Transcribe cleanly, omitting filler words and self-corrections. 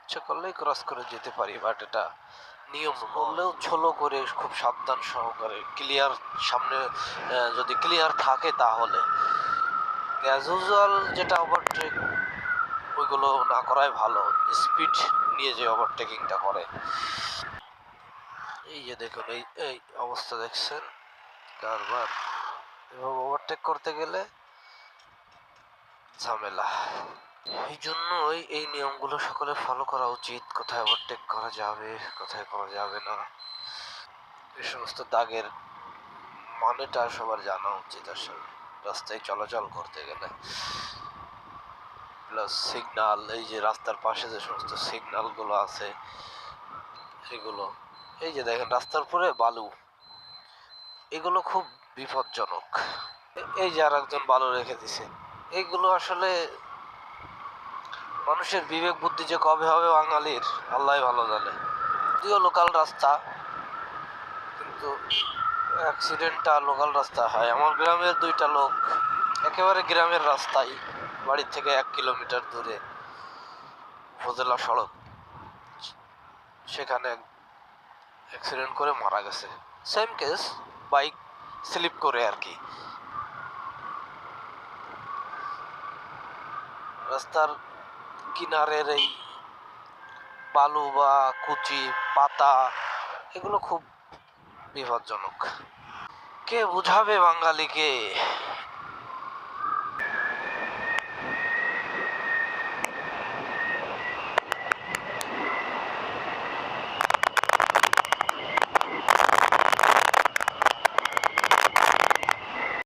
ইচ্ছে করলেই ক্রস করে যেতে পারি, বাট এটা নিয়ম করলেও ছোলো করে খুব সাবধান সহকারে ক্লিয়ার সামনে যদি ক্লিয়ার থাকে তাহলে। অ্যাজ ইউজুয়াল যেটা ওভারটেক ওইগুলো না করাই ভালো, স্পিড নিয়ে যে ওভারটেকিংটা করে। এই যে দেখুন এই এই অবস্থা দেখছেন কারবার, এভাবে ওভারটেক করতে গেলে ঝামেলা। এই জন্যই এই নিয়মগুলো সকলে ফলো করা উচিত, কোথায় ওভারটেক করা যাবে কোথায় করা যাবে না, এই সমস্ত দাগের মানেটা সবার জানা উচিত আসলে রাস্তায় চলাচল করতে গেলে। প্লাস সিগনাল, এই যে রাস্তার পাশে যে সমস্ত সিগনালগুলো আছে এগুলো, এই যে দেখেন রাস্তার উপরে বালু, এগুলো খুব বিপজ্জনক। এই যে আর একজন বালু রেখে দিছে, এইগুলো আসলে মানুষের বিবেক বুদ্ধি যে কবে হবে বাঙালির আল্লাহ ভালো জানে। যদিও লোকাল রাস্তা, কিন্তু অ্যাক্সিডেন্টটা লোকাল রাস্তা হয়। আমার গ্রামের দুইটা লোক একেবারে গ্রামের রাস্তায়, বাড়ির থেকে 1 কিলোমিটার দূরে উপজেলা সড়ক, সেখানে অ্যাক্সিডেন্ট করে মারা গেছে। সেম কেস, বাইক স্লিপ করে আর কি। রাস্তার কিনারের এই বালু বা কুচি পাতা এগুলো খুব বিপজ্জনক। কে বুঝাবে বাঙালিকে?